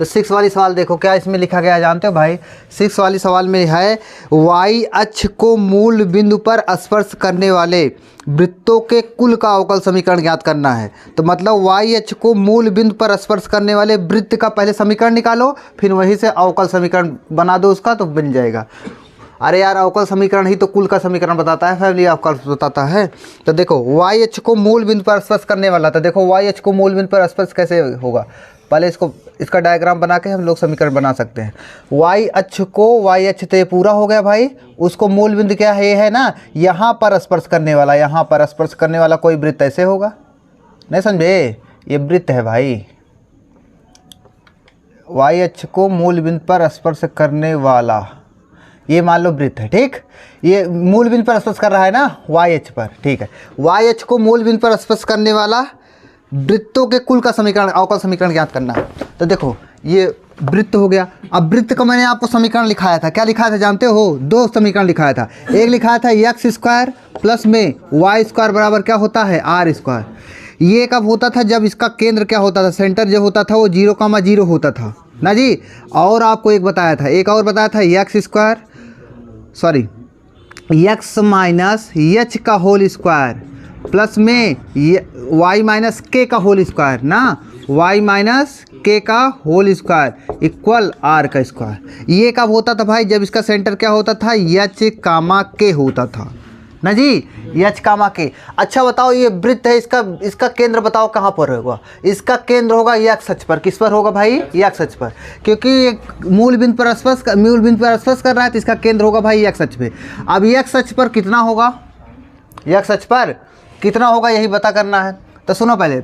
तो 6 वाली सवाल देखो क्या इसमें लिखा गया है जानते हो भाई। 6 वाली सवाल में है y अक्ष को मूल बिंदु पर स्पर्श करने वाले वृत्तों के कुल का अवकल समीकरण ज्ञात करना है। तो मतलब y अक्ष को मूल बिंदु पर स्पर्श करने वाले वृत्त का पहले समीकरण निकालो, फिर वहीं से अवकल समीकरण बना दो उसका, तो बन जाएगा। अरे यार अवकल समीकरण ही तो कुल का समीकरण बताता है, फैमिली अवकल बताता है। तो देखो y अक्ष को मूल बिंदु पर स्पर्श करने वाला, तो देखो y अक्ष को मूल बिंदु पर स्पर्श कैसे होगा, पहले इसका डायग्राम बना के हम लोग समीकरण बना सकते हैं। y अक्ष को, y अक्ष तो ये पूरा हो गया भाई, उसको मूल बिंदु क्या है, ये है ना यहाँ पर स्पर्श करने वाला, यहाँ पर स्पर्श करने वाला कोई वृत्त ऐसे होगा, नहीं समझे, ये वृत्त है भाई। y अक्ष को मूल बिंदु पर स्पर्श करने वाला, ये मान लो वृत्त है, ठीक। ये मूल बिंदु पर स्पर्श कर रहा है ना y अक्ष पर, ठीक है। y अक्ष को मूल बिंदु पर स्पर्श करने वाला वृत्तों के कुल का समीकरण, अवकल समीकरण ज्ञात करना है। तो देखो ये वृत्त हो गया। अब वृत्त का मैंने आपको समीकरण लिखाया था, क्या लिखाया था जानते हो, 2 समीकरण लिखाया था। एक लिखाया था एक्स स्क्वायर प्लस में वाई स्क्वायर बराबर क्या होता है, आर स्क्वायर। ये कब होता था, जब इसका केंद्र क्या होता था, सेंटर जो होता था वो 0,0 होता था ना जी। और आपको एक बताया था, एक और बताया था x square, sorry x minus H का होल स्क्वायर प्लस में वाई माइनस के का होल स्क्वायर ना, वाई माइनस के का होल स्क्वायर इक्वल आर का स्क्वायर। ये कब होता था भाई, जब इसका सेंटर क्या होता था, एच कामा के होता था ना जी, एच कामा के। अच्छा बताओ ये वृत्त है, इसका केंद्र बताओ कहाँ पर होगा, इसका केंद्र होगा एक्स अक्ष पर। किस पर होगा भाई, एक्स अक्ष पर, क्योंकि मूल बिंदु पर स्पर्श कर रहा है, तो इसका केंद्र होगा भाई एक्स अक्ष पे। अब एक्स अक्ष पर कितना होगा, एक्स अक्ष पर कितना होगा यही पता करना है। तो सुनो पहले,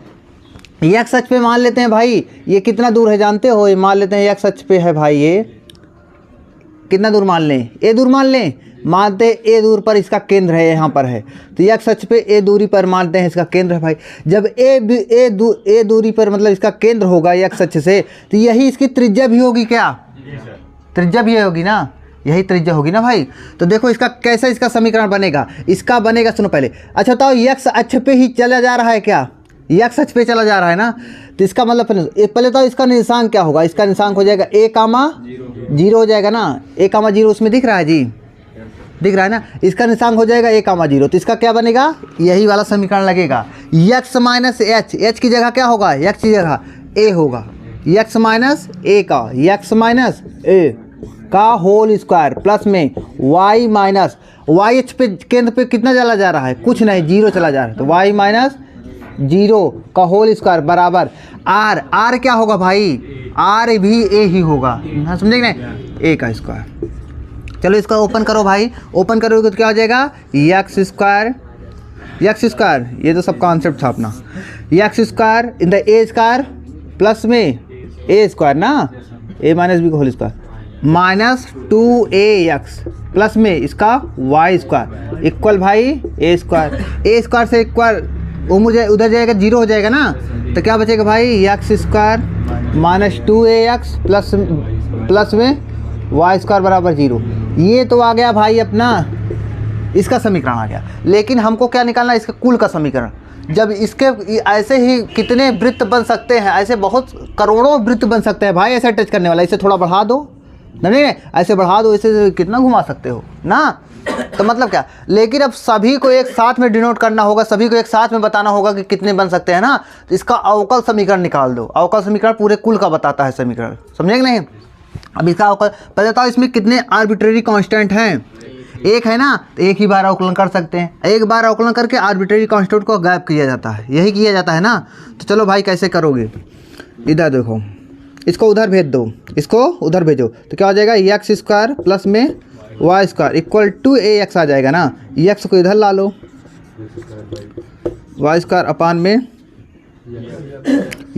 एक्स अक्ष पे मान लेते हैं भाई ये कितना दूर है जानते हो, ये मान लेते हैं एक्स अक्ष पे है भाई, ये कितना दूर मान लें, ए दूर मान लें, मानते ए दूर पर इसका केंद्र है, यहाँ पर है, तो एक्स अक्ष पे ए दूरी पर मानते हैं इसका केंद्र है भाई। जब ए दूरी पर मतलब इसका केंद्र होगा एक्स अक्ष से, तो यही इसकी त्रिज्या भी होगी, क्या त्रिज्या भी होगी ना, यही त्रिज्या होगी ना भाई। तो देखो इसका कैसे इसका समीकरण बनेगा, इसका बनेगा, सुनो पहले। अच्छा बताओ एक्स अक्ष पे ही चला जा रहा है क्या, एक्स अक्ष पे चला जा रहा है ना, तो इसका मतलब पहले तो इसका निशान क्या होगा, इसका निशान हो जाएगा a,0 हो जाएगा ना, a,0 उसमें दिख रहा है जी, दिख रहा है ना, इसका निशान हो जाएगा a,0। तो इसका क्या बनेगा, यही वाला समीकरण लगेगा, x माइनस एच, एच की जगह क्या होगा, x की जगह a होगा, x माइनस a का, x माइनस a का होल स्क्वायर प्लस में y माइनस वाई अक्ष पे केंद्र पे कितना चला जा रहा है, कुछ नहीं, 0 चला जा रहा है, तो y माइनस 0 का होल स्क्वायर बराबर आर, आर क्या होगा भाई, आर भी ए ही होगा, हाँ समझेंगे ना, ए का स्क्वायर। चलो इसका ओपन करो भाई, ओपन करोगे तो क्या हो जाएगा, एक्स स्क्वायर, ये तो सब कॉन्सेप्ट था अपना, x square in the a square plus में ए स्क्वायर ना, ए माइनस बी का whole square minus 2ax plus में इसका वाई स्क्वायर इक्वल भाई ए स्क्वायर से इक्वल वो मुझे उधर जाएगा 0 हो जाएगा ना, तो क्या बचेगा भाई, x square minus 2ax plus में वाई स्क्वायर बराबर 0। ये तो आ गया भाई अपना इसका समीकरण आ गया। लेकिन हमको क्या निकालना है, इसका कुल का समीकरण। जब इसके ऐसे ही कितने वृत्त बन सकते हैं, ऐसे बहुत करोड़ों वृत्त बन सकते हैं भाई, ऐसे टच करने वाला, इसे थोड़ा बढ़ा दो, नहीं ऐसे बढ़ा दो, इसे कितना घुमा सकते हो ना, तो मतलब क्या। लेकिन अब सभी को एक साथ में डिनोट करना होगा, सभी को एक साथ में बताना होगा कि कितने बन सकते हैं ना, तो इसका अवकल समीकरण निकाल दो। अवकल समीकरण पूरे कुल का बताता है समीकरण, समझेंगे नहीं। अब इसका अवकल पहले बताओ, इसमें कितने आर्बिट्रेरी कांस्टेंट हैं, एक है ना, तो एक ही बार अवकलन कर सकते हैं, एक बार अवकलन करके आर्बिट्रेरी कांस्टेंट को गायब किया जाता है, यही किया जाता है ना। तो चलो भाई कैसे करोगे, इधर देखो, इसको उधर भेज दो, इसको उधर भेजो, तो क्या हो जाएगा, एक्स स्क्वायर प्लस में y square equal to ax आ जाएगा ना, एक्स को इधर ला लो, वाई स्क्वायर अपान में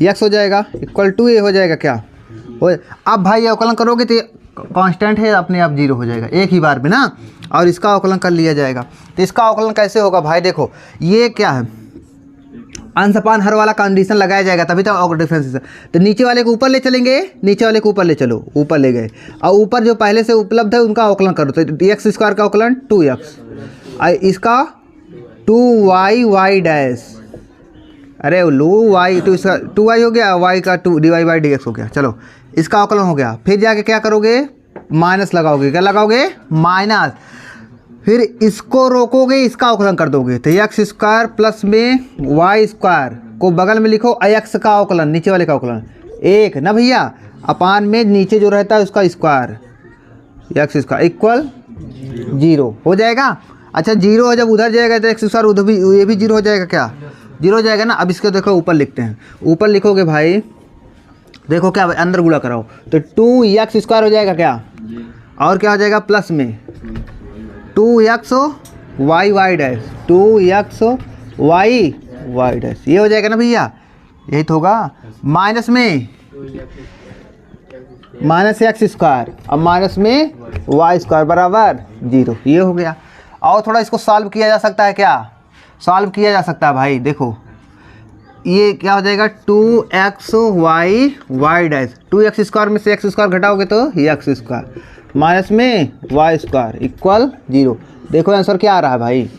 एक्स हो जाएगा इक्वल टू a हो जाएगा, क्या हो। अब भाई अवकलन करोगे तो कांस्टेंट है, अपने आप 0 हो जाएगा एक ही बार में ना, और इसका अवकलन कर लिया जाएगा। तो इसका अवकलन कैसे होगा भाई, देखो ये क्या है, अंश अपान हर वाला कंडीशन लगाया जाएगा, तभी तो अवकल डिफरेंशिएशन। तो नीचे वाले को ऊपर ले चलेंगे, नीचे वाले को ऊपर ले चलो, ऊपर ले गए, और ऊपर जो पहले से उपलब्ध है उनका अवकलन करो। तो एक्स स्क्वायर का अवकलन 2x, इसका 2y y डैश अरे लो y तो इसका 2y हो गया, y का 2 dy/dx हो गया। चलो इसका अवकलन हो गया। फिर जाके क्या करोगे, माइनस लगाओगे। क्या लगाओगे, माइनस। फिर इसको रोकोगे, इसका अवकलन कर दोगे तो एक्स स्क्वायर प्लस में वाई स्क्वायर को बगल में लिखो, एक्स का अवकलन, नीचे वाले का अवकलन 1 ना भैया, अपान में नीचे जो रहता है उसका स्क्वायर, एक्स स्क्वायर इक्वल 0 हो जाएगा। अच्छा 0 हो, जब उधर जाएगा तो एक्स स्क्वायर उधर भी, ये भी 0 हो जाएगा। क्या 0 हो जाएगा ना। अब इसको देखो ऊपर लिखते हैं, ऊपर लिखोगे भाई, देखो क्या अंदर गुणा कराओ तो 2x स्क्वायर हो जाएगा क्या, और क्या हो जाएगा प्लस में 2x y dash, 2x y dash, ये हो जाएगा ना भैया, यही तो होगा। माइनस में माइनस एक्स स्क्वायर, अब माइनस में वाई स्क्वायर बराबर 0, ये हो गया। और थोड़ा इसको सॉल्व किया जा सकता है, क्या सॉल्व किया जा सकता है भाई, देखो ये क्या हो जाएगा 2x y dash, 2x square में से x स्क्वायर घटाओगे तो x स्क्वायर माइनस में y स्क्वायर इक्वल 0। देखो आंसर क्या आ रहा है भाई,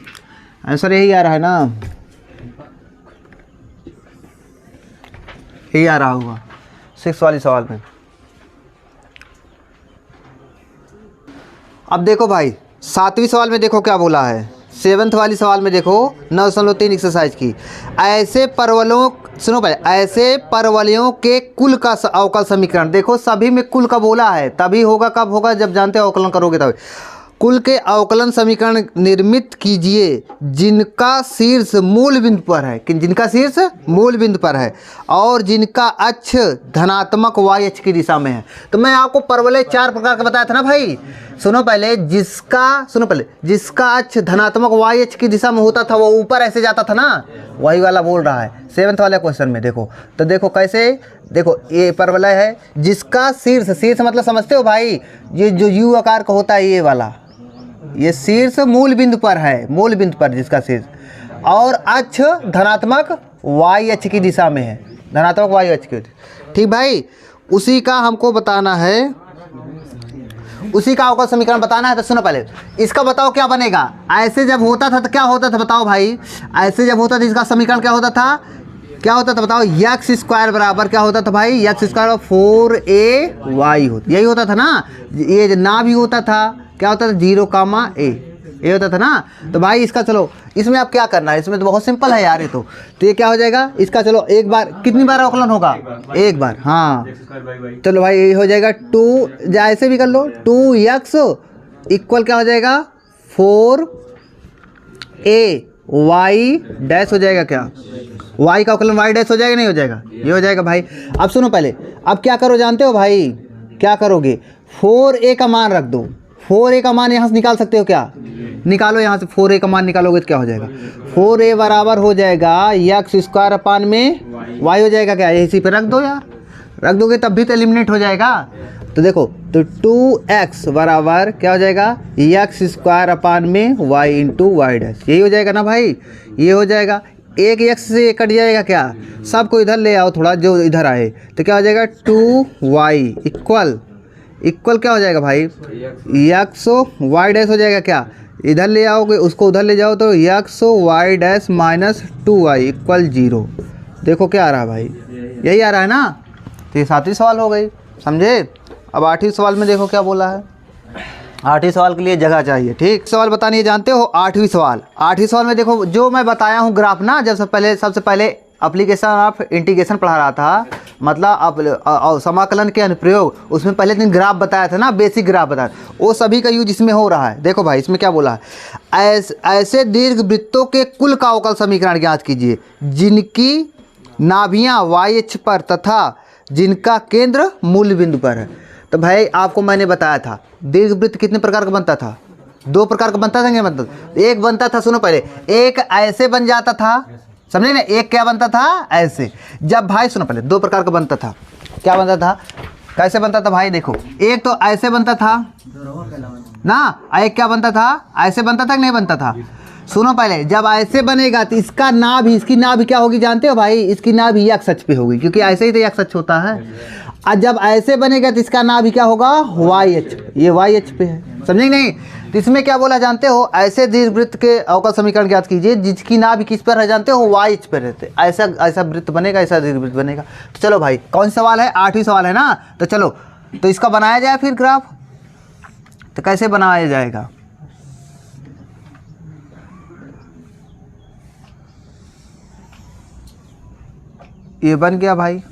आंसर यही आ रहा है ना, यही आ रहा होगा 6 वाली सवाल में। अब देखो भाई 7वीं सवाल में देखो क्या बोला है, 7th वाली सवाल में देखो 9.3 एक्सरसाइज की। ऐसे परवलों, सुनो पहले, ऐसे परवलयों के कुल का अवकल समीकरण, देखो सभी में कुल का बोला है, तभी होगा, कब होगा जब जानते हो अवकलन करोगे तभी। कुल के अवकलन समीकरण निर्मित कीजिए जिनका शीर्ष मूल बिंदु पर है, कि जिनका शीर्ष मूल बिंदु पर है और जिनका अक्ष धनात्मक y अक्ष की दिशा में है। तो मैं आपको परवलय 4 प्रकार का बताया था ना भाई, सुनो पहले, जिसका अक्ष धनात्मक y अक्ष की दिशा में होता था वो ऊपर ऐसे जाता था ना, वही वाला बोल रहा है 7th वाले क्वेश्चन में। देखो तो देखो कैसे, देखो ये परवलय है जिसका शीर्ष, शीर्ष मतलब समझते हो भाई, ये जो यू आकार का होता है ये वाला, ये शीर्ष मूल बिंदु पर है, मूल बिंदु पर जिसका शीर्ष, और अक्ष धनात्मक y अक्ष की दिशा में है, धनात्मक y अक्ष की, ठीक भाई। उसी का हमको बताना है, उसी का अवकल समीकरण बताना है। तो सुनो पहले इसका बताओ क्या बनेगा। ऐसे जब होता था तो क्या होता था बताओ भाई, ऐसे जब होता था इसका समीकरण क्या होता था, क्या होता था बताओ, एक्स स्क्वायर बराबर क्या होता था भाई, एक्स स्क्वायर 4ay होता, यही होता था ना। ये ना भी होता था, क्या होता था 0, ये होता था ना। तो भाई इसका चलो, इसमें आप क्या करना है, इसमें तो बहुत सिंपल है यार, ये तो ये क्या हो जाएगा इसका, चलो एक बार, कितनी बार अवकलन होगा, एक बार, हाँ चलो भाई ये हो जाएगा 2, ऐसे भी कर लो 2x इक्वल क्या हो जाएगा 4ay डैश हो जाएगा, क्या y का अवकलन y डैश हो जाएगा, नहीं हो जाएगा, ये हो जाएगा भाई। अब सुनो पहले, अब क्या करो जानते हो भाई, क्या करोगे, 4a का मान रख दो, 4a का मान यहाँ से निकाल सकते हो, क्या निकालो यहाँ से, 4a का मान निकालोगे तो क्या हो जाएगा, 4a बराबर हो जाएगा एक्स स्क्वायर अपान में y हो जाएगा, क्या इसी पे रख दो यार, रख दोगे तब भी तो एलिमिनेट हो जाएगा। तो देखो तो 2x बराबर क्या हो जाएगा, एक्स स्क्वायर अपान में y इंटू वाई डैश, यही हो जाएगा ना भाई, ये हो जाएगा। एक x से कट जाएगा, क्या सबको इधर ले आओ थोड़ा, जो इधर आए, तो क्या हो जाएगा 2y इक्वल क्या हो जाएगा भाई, एक्स वाई डैश हो जाएगा, क्या इधर ले आओगे उसको उधर ले जाओ तो x y dash minus 2y equal 0। देखो क्या आ रहा है भाई, यही आ रहा है ना। तो ये 7वीं सवाल हो गई, समझे। अब 8वीं सवाल में देखो क्या बोला है, 8वीं सवाल के लिए जगह चाहिए, ठीक। सवाल बतानी है, जानते हो 8वीं सवाल, 8वीं सवाल में देखो जो मैं बताया हूँ ग्राफ ना, जब सबसे पहले एप्लीकेशन ऑफ इंटीग्रेशन पढ़ा रहा था, मतलब समाकलन के अनुप्रयोग, उसमें पहले दिन ग्राफ बताया था ना, बेसिक ग्राफ बताया, वो सभी का यूज इसमें हो रहा है। देखो भाई इसमें क्या बोला है, ऐसे दीर्घ वृत्तों के कुल का अवकल समीकरण ज्ञात कीजिए जिनकी नाभियाँ y अक्ष पर तथा जिनका केंद्र मूल बिंदु पर है। तो भाई आपको मैंने बताया था दीर्घ वृत्त कितने प्रकार का बनता था, 2 प्रकार का बनता था, क्या मतलब, एक बनता था, सुनो पहले, एक ऐसे बन जाता था, समझे ना, एक क्या बनता था ऐसे। जब भाई सुनो पहले 2 प्रकार का बनता था, क्या बनता था, कैसे बनता था भाई, देखो एक तो ऐसे बनता था ना, एक क्या बनता था, ऐसे बनता था कि नहीं बनता था। सुनो पहले, जब ऐसे बनेगा तो इसका नाभ, इसकी नाभ क्या होगी जानते हो भाई, इसकी नाभ एक्स अक्ष पे होगी, क्योंकि ऐसे ही तो एक्स अक्ष होता है। और जब ऐसे बनेगा तो इसका नाभ क्या होगा, वाई अक्ष, ये वाई अक्ष पे है, समझे नहीं। तो इसमें क्या बोला जानते हो, ऐसे दीर्घवृत्त के अवकल समीकरण ज्ञात कीजिए जिसकी नाभि किस पर है जानते हो, वाई अक्ष पर रहते, ऐसा ऐसा वृत्त बनेगा, ऐसा दीर्घवृत्त बनेगा। तो चलो भाई कौन सवाल है, 8वीं सवाल है ना। तो चलो तो इसका बनाया जाए फिर ग्राफ। तो कैसे बनाया जाएगा, ये बन गया भाई,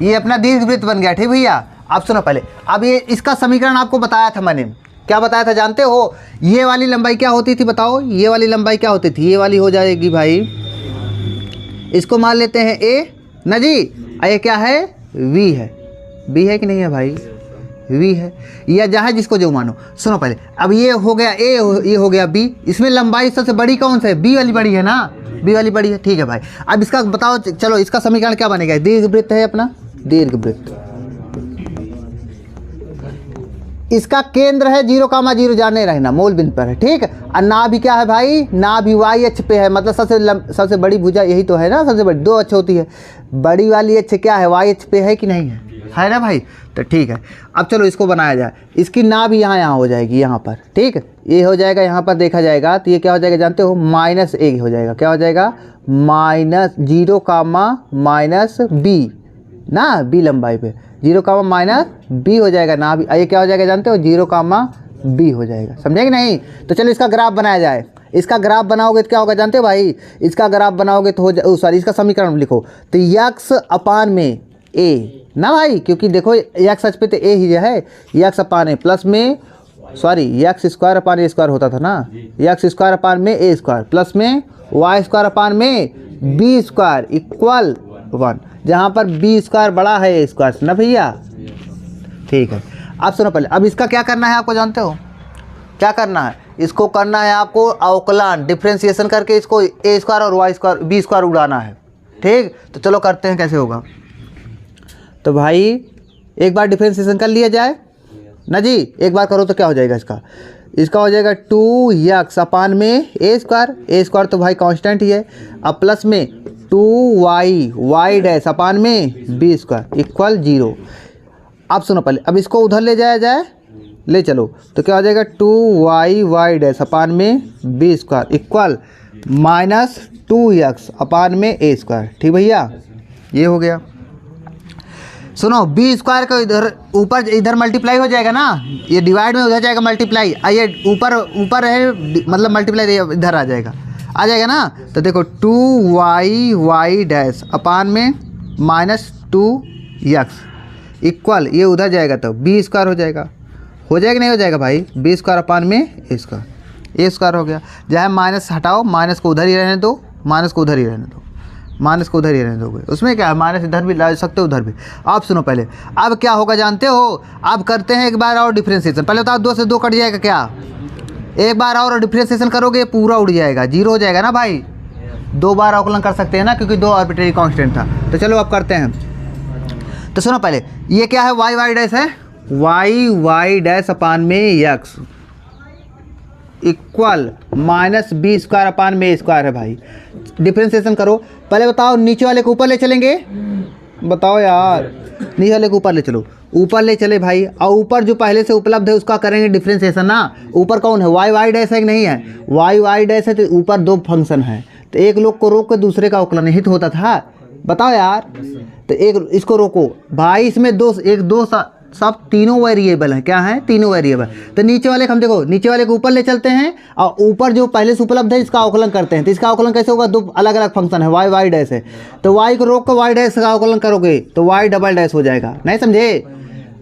ये अपना दीर्घवृत्त बन गया। ठीक भैया, आप सुनो पहले। अब ये इसका समीकरण आपको बताया था मैंने, क्या बताया था जानते हो, ये वाली लंबाई क्या होती थी बताओ, ये वाली लंबाई क्या होती थी, ये वाली हो जाएगी भाई, इसको मान लेते हैं ए ना जी, ये क्या है, वी है, बी है कि नहीं है भाई, वी है, या जहाँ जिसको जो मानो। सुनो पहले, अब ये हो गया ए, ये हो गया बी, इसमें लंबाई सबसे बड़ी कौन सा है, बी वाली बड़ी है ना, बी वाली बड़ी है। ठीक है भाई, अब इसका बताओ, चलो इसका समीकरण क्या बनेगा, दीर्घवृत्त है अपना, दीर्घवृत्त, इसका केंद्र है 0,0 जाने रहना, मूल बिंदु पर है। ठीक, और नाभि क्या है भाई, नाभि वाई अक्ष पे है, मतलब सबसे बड़ी भुजा यही तो है ना, सबसे बड़ी, 2 अक्ष होती है, बड़ी वाली अक्ष क्या है, वाई अक्ष पे है कि नहीं है ना भाई। तो ठीक है, अब चलो इसको बनाया जाए, इसकी नाभि यहाँ हो जाएगी, यहाँ पर। ठीक, ये हो जाएगा, यहाँ पर देखा जाएगा तो ये क्या हो जाएगा जानते हो, -a हो जाएगा, क्या हो जाएगा, -0,-b ना, बी लंबाई पे 0,-b हो जाएगा ना, ये क्या हो जाएगा जानते हो, 0,b हो जाएगा, समझे कि नहीं। तो चलो इसका ग्राफ बनाया जाए, इसका ग्राफ बनाओगे तो क्या होगा जानते हो भाई, इसका ग्राफ बनाओगे तो हो सॉरी इसका समीकरण लिखो, तो यक्स अपान में ए ना भाई, क्योंकि देखो यक्स अक्ष पे तो ए ही है, यक्स अपान ए प्लस में, सॉरी यक्स स्क्वायर अपान ए स्क्वायर होता था ना, यक्स स्क्वायर अपान में ए स्क्वायर प्लस में वाई स्क्वायर अपान में बी स्क्वायर इक्वल 1, जहाँ पर बी स्क्वायर बड़ा है ए स्क्वायर से ना भैया। ठीक है, अब सुनो पहले, अब इसका क्या करना है आपको जानते हो, क्या करना है, इसको करना है आपको अवकलन डिफ्रेंसिएशन करके इसको ए स्क्वायर और वाई स्क्वायर बी स्क्वायर उड़ाना है। ठीक, तो चलो करते हैं कैसे होगा। तो भाई एक बार डिफ्रेंसिएशन कर लिया जाए ना जी, एक बार करो तो क्या हो जाएगा, इसका हो जाएगा 2x अपान में ए स्क्वायर तो भाई कांस्टेंट ही है, अब प्लस में 2y वाई डैश अपान में बी स्क्वायर इक्वल 0। अब सुनो पहले, अब इसको उधर ले जाया जाए, ले चलो, तो क्या हो जाएगा 2y वाई डैश अपान में बी स्क्वायर इक्वल -2x अपान में ए स्क्वायर। ठीक भैया, ये हो गया। सुनो, बी स्क्वायर का इधर ऊपर इधर मल्टीप्लाई हो जाएगा ना, ये डिवाइड में उधर जाएगा मल्टीप्लाई, ये ऊपर है मतलब मल्टीप्लाई इधर आ जाएगा ना। तो देखो 2y वाई डैश अपान में -2x इक्वल, ये उधर जाएगा तो बी स्क्वायर हो जाएगा कि नहीं हो जाएगा भाई, बी स्क्वायर अपान में ए स्क्वायर हो गया। जहाँ माइनस हटाओ, माइनस को उधर ही रहने दो, माइनस को उधर ही रहने दोगे, उसमें क्या है, माइनस इधर भी ला सकते हो उधर भी। आप सुनो पहले, अब क्या होगा जानते हो, अब करते हैं एक बार और डिफ्रेंसिएशन। पहले बताओ 2 से 2 कट जाएगा क्या, एक बार और डिफ्रेंसिएशन करोगे पूरा उड़ जाएगा, 0 हो जाएगा ना भाई। 2 बार अवकलन कर सकते हैं ना, क्योंकि 2 आर्बिट्रेरी कांस्टेंट था। तो चलो अब करते हैं। तो सुनो पहले, ये क्या है, वाई डैश है, वाई डैश अपान में x equal -b square upon में ए स्क्वायर है भाई। डिफ्रेंसिएशन करो, पहले बताओ नीचे वाले को ऊपर ले चलेंगे, बताओ यार, नीचे वाले को ऊपर ले चलो, ऊपर ले चले भाई, और ऊपर जो पहले से उपलब्ध है उसका करेंगे डिफ्रेंसिएशन ना। ऊपर कौन है, वाई डैश है कि नहीं है, वाई डैश है, तो ऊपर 2 फंक्शन है, तो एक लोग को रोक के दूसरे का अवकलन हित होता था, बताओ यार। तो एक इसको रोको भाई, इसमें दो सब तीनों वेरिएबल हैं, क्या हैं, तीनों वेरिएबल। तो नीचे वाले हम देखो, नीचे वाले को ऊपर ले चलते हैं, और ऊपर जो पहले से उपलब्ध है इसका अवकलन करते हैं। तो इसका अवकलन कैसे होगा, 2 अलग अलग फंक्शन है, वाई डैश है, तो वाई को रोक कर वाई डैश का अवकलन करोगे तो वाई डबल डैश हो जाएगा, नहीं समझे।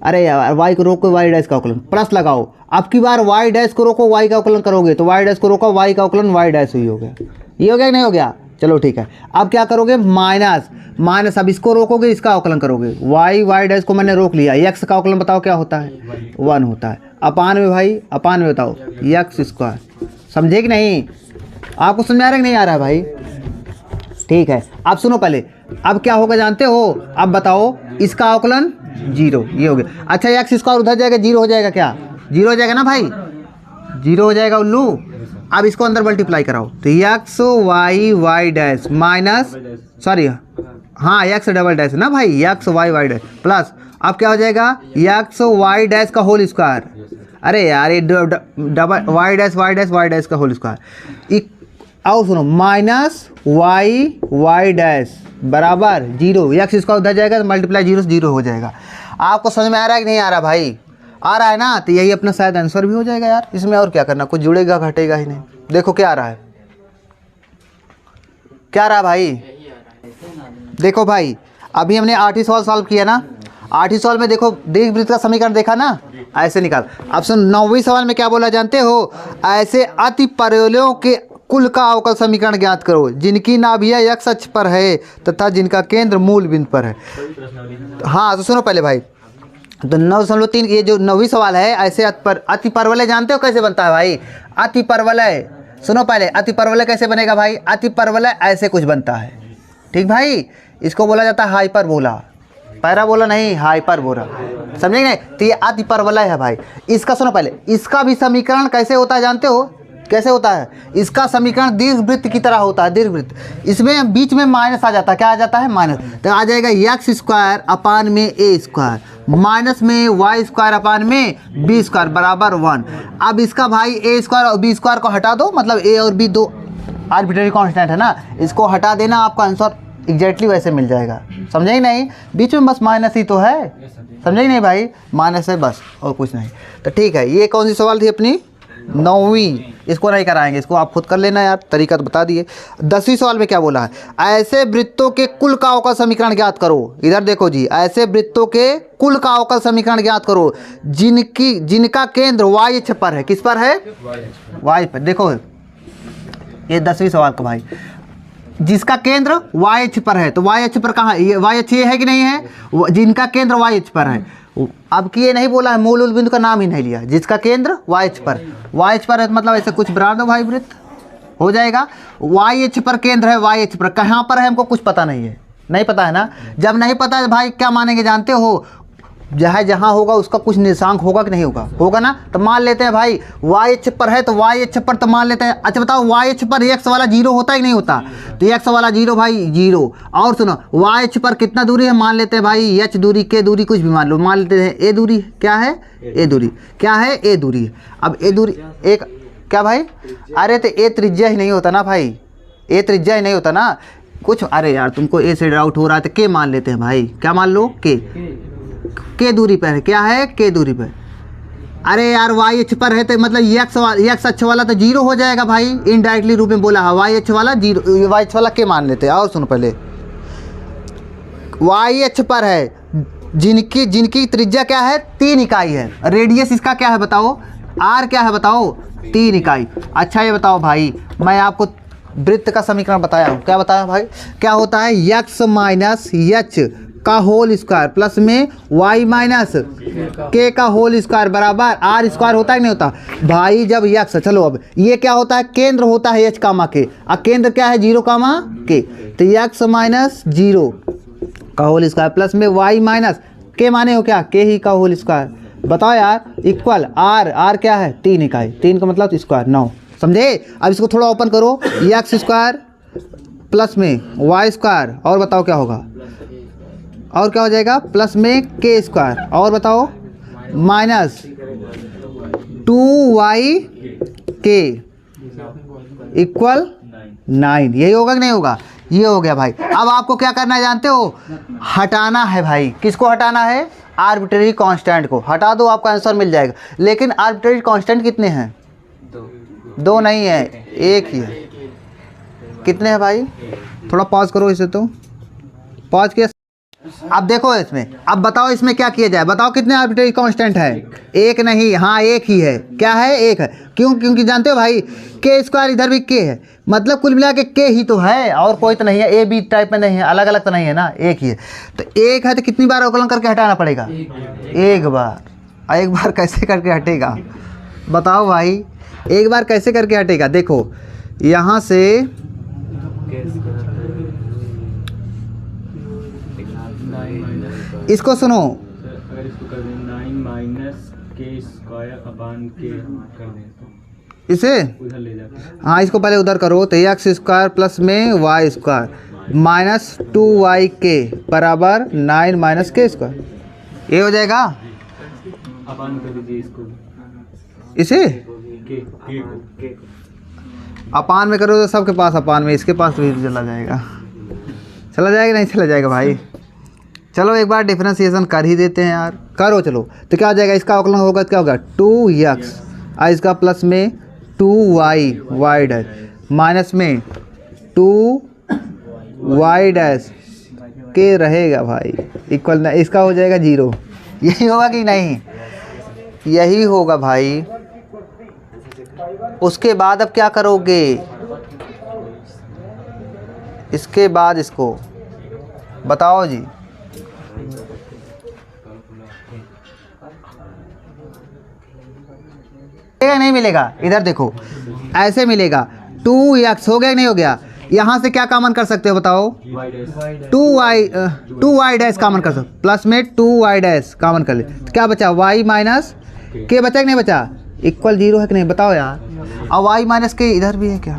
अरे यार, वाई को रोक कर वाई डैश का अवकलन, प्लस लगाओ, अब की बार वाई डैश को रोको वाई का अवकलन करोगे तो वाई डैश को रोको वाई का अवकलन वाई डैश ही हो गया। ये हो गया कि नहीं हो गया, चलो ठीक है। अब क्या करोगे, माइनस, अब इसको रोकोगे, इसका अवकलन करोगे, वाई डैश को मैंने रोक लिया, एक्स का अवकलन बताओ क्या होता है, 1 होता है, अपान में भाई, अपान में बताओ एक्स स्क्वायर, समझे कि नहीं, आपको समझ आ रहा है कि नहीं आ रहा है भाई। ठीक है, अब सुनो पहले, अब क्या होगा जानते हो, अब बताओ इसका अवकलन 0, ये हो गया। अच्छा, एक्स स्क्वायर उधर जाएगा, 0 हो जाएगा क्या, 0 हो जाएगा ना भाई, 0 हो जाएगा उल्लू। अब इसको अंदर मल्टीप्लाई कराओ, तो x y dash minus, sorry हाँ एक्स डबल डैश ना भाई, x y y dash plus अब क्या हो जाएगा एक्स वाई डैश का होल स्क्वायर। अरे यार ये डबल वाई डैश का होल स्क्वायर। और सुनो माइनस वाई डैश बराबर 0, एक्स स्क्वायर उधर जाएगा तो मल्टीप्लाई 0 से 0 हो जाएगा। आपको समझ में आ रहा है कि नहीं आ रहा भाई? आ रहा है ना, तो यही अपना शायद आंसर भी हो जाएगा यार। इसमें और क्या करना, कुछ जुड़ेगा घटेगा ही नहीं। देखो क्या आ रहा है, क्या आ रहा है भाई? देखो भाई अभी हमने 8 सवाल सॉल्व किया ना, 8 सवाल में देखो दीर्घवृत्त का समीकरण देखा ना, ऐसे निकाल। अब सुन 9वीं सवाल में क्या बोला जानते हो, ऐसे अति परवलयों के कुल का अवकल समीकरण ज्ञात करो जिनकी नाभियाँ एक्स अक्ष पर है तथा जिनका केंद्र मूल बिंदु पर है। हाँ तो सुनो पहले भाई, तो 9.3 ये जो 9वीं सवाल है, ऐसे अति परवलय जानते हो कैसे बनता है भाई? अति परवलय सुनो पहले, अति परवलय कैसे बनेगा भाई? अति परवलय ऐसे कुछ बनता है, ठीक भाई। इसको बोला जाता है हाइपरबोला, पैराबोला नहीं हाइपरबोला, समझेंगे नहीं? तो ये अति परवलय है भाई। इसका सुनो पहले, इसका भी समीकरण कैसे होता है जानते हो? कैसे होता है इसका समीकरण? दीर्घवृत्त की तरह होता है, दीर्घवृत्त। इसमें बीच में माइनस आ जाता है, क्या आ जाता है? माइनस। तो आ जाएगा एक्स स्क्वायर अपान में ए स्क्वायर माइनस में वाई स्क्वायर अपान में बी स्क्वायर बराबर 1। अब इसका भाई ए स्क्वायर और बी स्क्वायर को हटा दो, मतलब ए और बी दो आर्बिट्रेरी कांस्टेंट है ना, इसको हटा देना, आपका आंसर एग्जैक्टली वैसे मिल जाएगा। समझे नहीं? बीच में बस माइनस ही तो है, समझे नहीं भाई? माइनस है बस और कुछ नहीं। तो ठीक है, ये कौन सी सवाल थी अपनी? 9वीं। इसको नहीं कराएंगे, इसको आप खुद कर लेना यार, तरीका तो बता दिए। 10वीं सवाल में क्या बोला है, ऐसे वृत्तों के कुल का अवकल समीकरण ज्ञात करो। इधर देखो जी, ऐसे वृत्तों के कुल का अवकल समीकरण ज्ञात करो जिनका केंद्र वाई अक्ष पर है। किस पर है? वाई पर। देखो ये 10वीं सवाल का भाई, जिसका केंद्र वाई अक्ष पर है, तो वाई अक्ष पर कहाँ? ये वाई अक्ष ये है कि नहीं है? जिनका केंद्र वाई अक्ष पर है। अब कि ये नहीं बोला है, मूल बिंदु का नाम ही नहीं लिया, जिसका केंद्र वाई अक्ष पर, वाई अक्ष पर है, मतलब ऐसे कुछ बना दो भाई, वृत्त हो जाएगा। वाई अक्ष पर केंद्र है, वाई अक्ष पर कहाँ पर है हमको कुछ पता नहीं है, नहीं पता है ना। जब नहीं पता है भाई क्या मानेंगे जानते हो, जहाँ होगा उसका कुछ निर्देशांक होगा कि नहीं होगा? होगा ना। तो मान लेते हैं भाई वाई अक्ष पर है, तो वाई अक्ष पर तो मान लेते हैं। अच्छा बताओ वाई अक्ष पर एक्स वाला 0 होता है कि नहीं होता? तो एक्स वाला 0 भाई 0। और सुनो वाई अक्ष पर कितना दूरी है, मान लेते हैं भाई एच दूरी, के दूरी, कुछ भी मान लो, मान लेते हैं ए दूरी। क्या है? ए दूरी। क्या है? ए दूरी। अब ए दूरी एक क्या भाई? अरे तो ए त्रिज्या ही नहीं होता ना भाई, ए त्रिज्या ही नहीं होता ना कुछ। अरे यार तुमको ए से डाउट हो रहा है तो के मान लेते हैं भाई। क्या मान लो? के दूरी पर है। क्या है? के दूरी पर। अरे यार वाई अक्ष पर है तो मतलब एक्स अक्ष वाला तो 0 हो जाएगा भाई, इनडायरेक्टली रूप में बोला है। वाई अक्ष वाला 0, वाई अक्ष वाला के मान लेते हैं। और सुनो पहले, वाई अक्ष पर है जिनकी त्रिज्या क्या है? 3 इकाई है। रेडियस इसका क्या है बताओ? आर क्या है बताओ? 3 इकाई। अच्छा ये बताओ भाई, मैं आपको वृत्त का समीकरण बताया हूँ। क्या बताया भाई? क्या होता है? एक्स माइनस एच का होल स्क्वायर प्लस में y माइनस के का होल स्क्वायर बराबर आर स्क्वायर होता है कि नहीं होता भाई? जब एक्स, चलो अब ये क्या होता है? केंद्र होता है एच कामा के, और केंद्र क्या है? 0 कामा के। तो एक्स माइनस 0 का होल स्क्वायर प्लस में y माइनस के माने हो क्या? के ही का होल स्क्वायर। बताओ यार इक्वल आर क्या है? 3 इकाई। 3 का मतलब स्क्वायर 9। समझे? अब इसको थोड़ा ओपन करो, एक्स स्क्वायर प्लस में वाई स्क्वायर, और बताओ क्या होगा? और क्या हो जाएगा? प्लस में के स्क्वायर, और बताओ माइनस 2y के इक्वल 9। यही होगा कि नहीं होगा? ये हो गया भाई। अब आपको क्या करना है जानते हो? हटाना है भाई। किसको हटाना है? आर्बिट्रेरी कांस्टेंट को हटा दो, आपका आंसर मिल जाएगा। लेकिन आर्बिट्रेरी कांस्टेंट कितने हैं? 2 नहीं है, 1 ही है। कितने हैं भाई? थोड़ा पॉज करो इसे, तो पॉज किया। अब देखो इसमें, अब बताओ इसमें क्या किया जाए? बताओ कितने आर्बिट्रेरी कांस्टेंट है? 1 नहीं, हाँ 1 ही है। क्या है? 1 है। क्यों? क्योंकि जानते हो भाई के स्क्वायर इधर भी के है, मतलब कुल मिला के के ही तो है, और कोई तो नहीं है। ए बी टाइप में नहीं है, अलग अलग तो नहीं है ना, 1 ही है। तो 1 है तो कितनी बार अवकलन करके हटाना पड़ेगा? 1 बार। 1 बार कैसे करके हटेगा बताओ भाई? 1 बार कैसे करके हटेगा? देखो यहाँ से इसको सुनो, अगर इसको कर दें 9 माइनस के स्क्वायर अपान के कर दें तो इसे उधर ले जाते हैं। हाँ इसको पहले उधर करो, तो एक्स स्क्वायर प्लस में वाई स्क्वायर माइनस 2yk बराबर 9 माइनस के स्क्वायर। ये हो जाएगा, अपान कर दीजिए इसको, इसे के को। अपान में करो तो सबके पास अपान में, इसके पास भी चला जाएगा। चला जाएगा नहीं चला जाएगा भाई। चलो एक बार डिफरेंशिएशन कर ही देते हैं यार, करो चलो। तो क्या हो जाएगा, इसका अवकलन होगा तो क्या होगा 2x, और इसका प्लस में 2y y डैश माइनस में 2y डैश के रहेगा भाई इक्वल ना, इसका हो जाएगा 0। यही होगा कि नहीं, यही होगा भाई। उसके बाद अब क्या करोगे, इसके बाद इसको बताओ जी। मिलेगा नहीं मिलेगा, इधर देखो ऐसे मिलेगा 2x हो गया कि नहीं हो गया। यहाँ से क्या कॉमन कर सकते हो बताओ, 2y डैश कॉमन कर सकते, प्लस में 2y डैश कॉमन कर ले तो क्या बचा, y माइनस के बचा कि नहीं बचा, इक्वल 0 है कि नहीं बताओ यार। और y माइनस के इधर भी है क्या,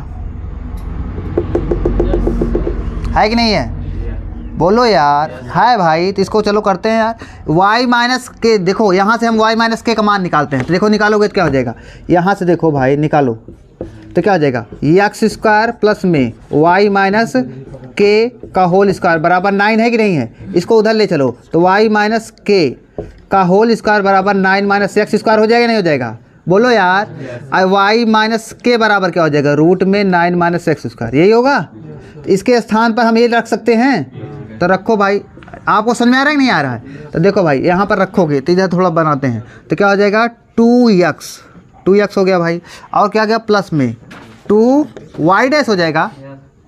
है कि नहीं है, बोलो यार, है भाई। तो इसको चलो करते हैं यार, y माइनस के, देखो यहाँ से हम y माइनस के का मान निकालते हैं। तो देखो निकालोगे तो क्या हो जाएगा, यहाँ से देखो भाई निकालो तो क्या हो जाएगा, एक्स स्क्वायर प्लस में y माइनस के का होल स्क्वायर बराबर 9 है कि नहीं है। इसको उधर ले चलो तो y माइनस के का होल स्क्वायर बराबर 9 माइनस एक्स स्क्वायर हो जाएगा नहीं हो जाएगा, बोलो यार। और y माइनस के बराबर क्या हो जाएगा, रूट में 9 माइनस एक्स स्क्वायर, यही होगा। तो इसके स्थान पर हम ये रख सकते हैं, तो रखो भाई। आपको समझ में आ रहा है कि नहीं आ रहा है, तो देखो भाई यहाँ पर रखोगे तो इधर थोड़ा बनाते हैं तो क्या हो जाएगा 2x हो गया भाई, और क्या गया प्लस में 2y डैश हो जाएगा,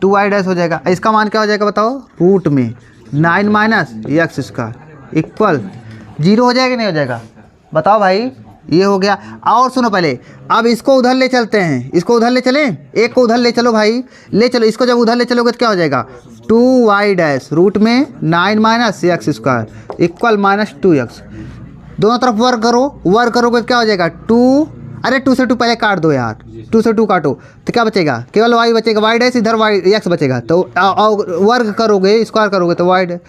2y डैश हो जाएगा। इसका मान क्या हो जाएगा बताओ, रूट में 9 माइनस एक्स स्क्वायर इक्वल 0 हो जाएगा नहीं हो जाएगा, बताओ भाई। ये हो गया। और सुनो पहले, अब इसको उधर ले चलते हैं, इसको उधर ले चलें, एक को उधर ले चलो भाई, ले चलो इसको। जब उधर ले चलोगे तो क्या हो जाएगा 2y डैश रूट में 9 minus x square equal minus 2x। दोनों तरफ वर्ग करो, वर्ग करोगे तो क्या हो जाएगा 2, अरे 2 से 2 पहले काट दो यार, 2 से 2 काटो तो क्या बचेगा, केवल y बचेगा, y डैश इधर y x बचेगा। तो वर्ग करोगे, स्क्वायर करोगे तो y डैश,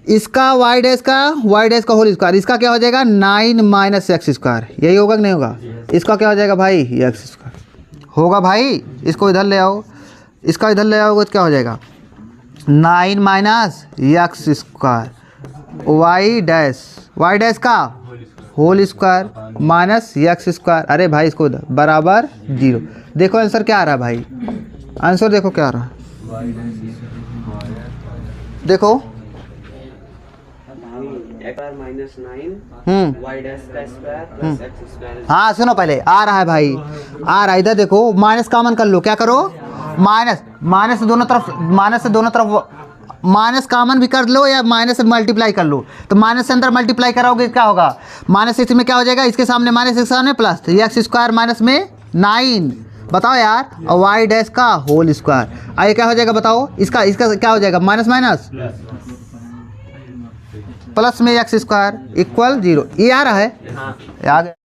इसका y डैश का होल स्क्वायर, इसका क्या हो जाएगा 9 माइनस एक्स स्क्वायर, यही होगा कि नहीं होगा। इसका क्या हो जाएगा भाई एक्स स्क्वायर होगा भाई। इसको इधर ले आओ, इसका इधर ले आओगे तो क्या हो जाएगा 9 minus x square y dash का whole square minus x square, अरे भाई इसको इधर बराबर 0। देखो आंसर क्या आ रहा है भाई, आंसर देखो क्या आ रहा है, देखो माइनस 9 y डैश का स्क्वायर प्लस एक्स स्क्वायर। हाँ सुनो पहले, आ रहा है भाई, आ रहा है। इधर देखो माइनस कॉमन कर लो, क्या करो माइनस से दोनों तरफ माइनस कॉमन भी कर लो या माइनस से मल्टीप्लाई कर लो। तो माइनस से अंदर मल्टीप्लाई कराओगे क्या होगा, माइनस इसमें क्या हो जाएगा, इसके सामने माइनस, इसके सामने प्लस, तो एक्स स्क्वायर माइनस में 9, बताओ यार, और y डैश का होल स्क्वायर। आइए क्या हो जाएगा बताओ, इसका क्या हो जाएगा माइनस माइनस प्लस में एक्स स्क्वायर इक्वल 0। ये आ रहा है, आ गया।